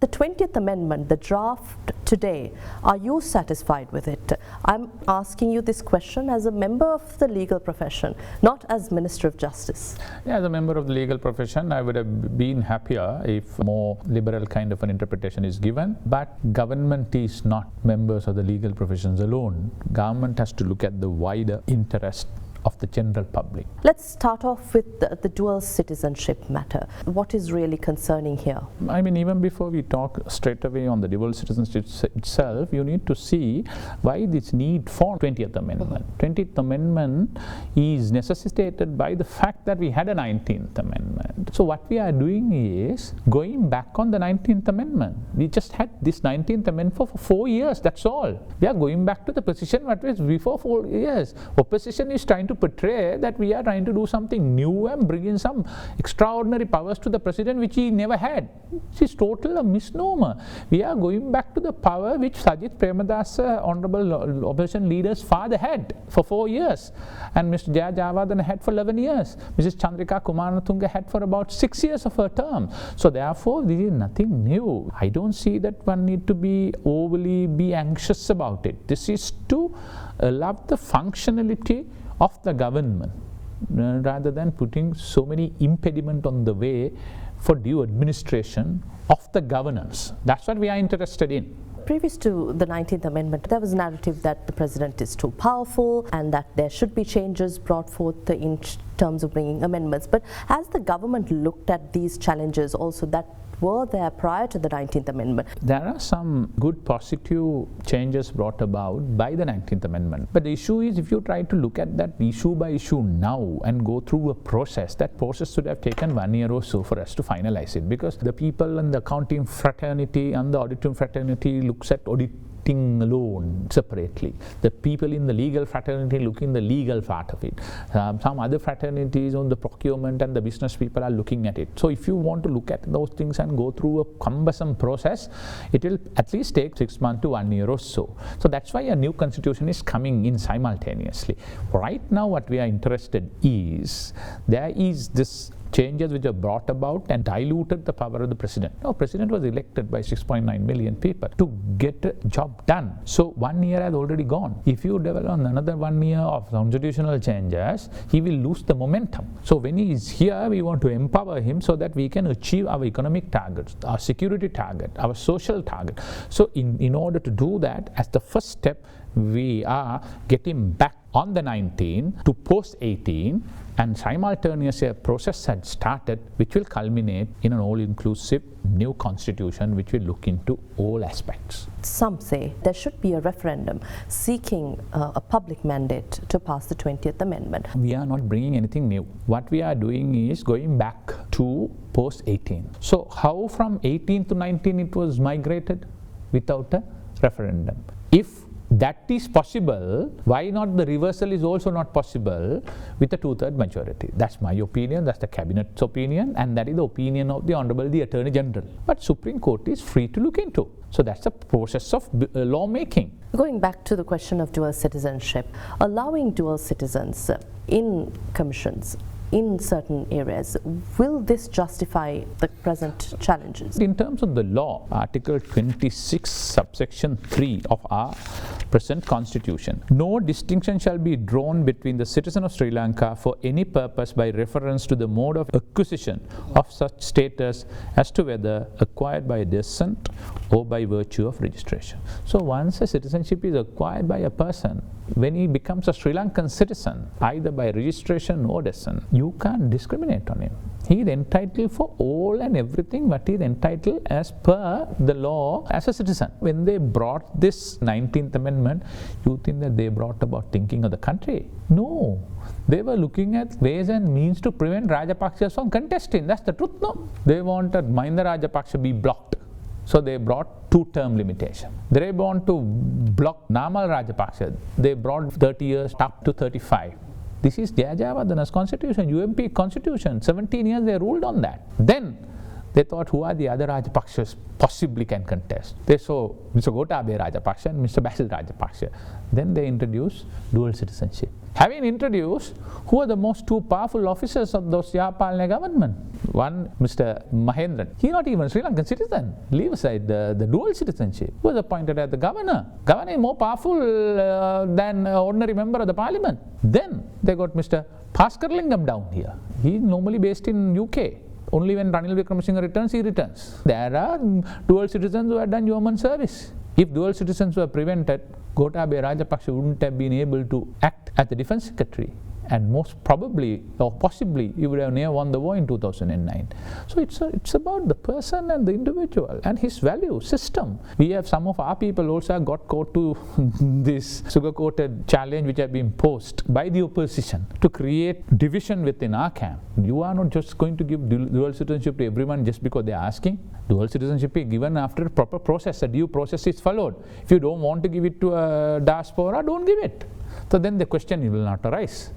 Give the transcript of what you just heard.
The 20th Amendment, the draft today, are you satisfied with it? I'm asking you this question as a member of the legal profession, not as Minister of Justice. Yeah, as a member of the legal profession, I would have been happier if more liberal kind of an interpretation is given. But government is not members of the legal professions alone. Government has to look at the wider interest of the general public. Let's start off with the dual citizenship matter. What is really concerning here? I mean, even before we talk straight away on the dual citizenship itself, you need to see why this need for 20th Amendment. 20th Amendment is necessitated by the fact that we had a 19th Amendment. So what we are doing is going back on the 19th Amendment. We just had this 19th Amendment for 4 years, that's all. We are going back to the position what was before 4 years. Opposition is trying to portray that we are trying to do something new and bring in some extraordinary powers to the president which he never had. This is total a misnomer. We are going back to the power which Sajith Premadasa, honorable opposition leader's father had for 4 years, and Mr. Jaya Jayawardena had for 11 years. Mrs. Chandrika Kumaratunga had for about 6 years of her term. So therefore this is nothing new. I don't see that one need to be overly anxious about it. This is to allow the functionality of the government rather than putting so many impediments on the way for due administration of the governance. That's what we are interested in. Previous to the 19th Amendment, there was a narrative that the president is too powerful and that there should be changes brought forth in terms of bringing amendments. But has the government looked at these challenges also that were there prior to the 19th Amendment? There are some good positive changes brought about by the 19th Amendment. But the issue is, if you try to look at that issue by issue now and go through a process, that process should have taken 1 year or so for us to finalize it, because the people in the accounting fraternity and the auditing fraternity looks at auditing alone separately. The people in the legal fraternity look in the legal part of it. Some other fraternities on the procurement and the business people are looking at it. So if you want to look at those things and go through a cumbersome process, it will at least take 6 months to 1 year or so. So that's why a new constitution is coming in simultaneously. Right now what we are interested is, there is this changes which are brought about and diluted the power of the president. Now, president was elected by 6.9 million people to get a job done. So 1 year has already gone. If you develop another 1 year of constitutional changes, he will lose the momentum. So when he is here, we want to empower him so that we can achieve our economic targets, our security target, our social target. So in order to do that, as the first step, we are getting back on the 19 to post 18, and simultaneously a process had started which will culminate in an all-inclusive new constitution which will look into all aspects. Some say there should be a referendum seeking a public mandate to pass the 20th Amendment. We are not bringing anything new. What we are doing is going back to post 18. So how from 18 to 19 it was migrated without a referendum? If that is possible, why not the reversal is also not possible with a 2/3 majority? That's my opinion, that's the cabinet's opinion, and that is the opinion of the Honorable the Attorney General. But Supreme Court is free to look into. So that's the process of lawmaking. Going back to the question of dual citizenship, allowing dual citizens in commissions in certain areas, will this justify the present challenges? In terms of the law, Article 26, subsection 3 of our present constitution, no distinction shall be drawn between the citizen of Sri Lanka for any purpose by reference to the mode of acquisition of such status as to whether acquired by descent or by virtue of registration. So once a citizenship is acquired by a person, when he becomes a Sri Lankan citizen, either by registration or descent, you can't discriminate on him. He is entitled for all and everything what he is entitled as per the law as a citizen. When they brought this 19th Amendment, you think that they brought about thinking of the country? No. They were looking at ways and means to prevent Rajapaksa from contesting. That's the truth, no? They wanted Mahinda Rajapaksa be blocked. So they brought 2-term limitation. They want to block Namal Rajapaksa. They brought 30 years up to 35. This is Jaya Jayawardena's constitution, UMP constitution. 17 years they ruled on that. Then They thought, who are the other Rajapaksas possibly can contest? They saw Mr. Gotabaya Rajapaksa and Mr. Basil Rajapaksa. Then they introduced dual citizenship. Having introduced, who are the most two powerful officers of those Yapalne government? One, Mr. Mahendran. He not even a Sri Lankan citizen. Leave aside the dual citizenship. He was appointed as the governor. Governor is more powerful than an ordinary member of the parliament. Then they got Mr. Paskarlingam down here. He is normally based in UK. Only when Ranil Wickremesinghe returns, he returns. There are dual citizens who have done yeoman service. If dual citizens were prevented, Gotabaya Rajapaksa wouldn't have been able to act as the defense secretary. And most probably, or possibly, he would have never won the war in 2009. So it's about the person and the individual and his value system. We have some of our people also got caught to this sugar-coated challenge which have been posed by the opposition to create division within our camp. You are not just going to give dual citizenship to everyone just because they are asking. Dual citizenship is given after a proper process. A due process is followed. If you don't want to give it to a diaspora, don't give it. So then the question will not arise.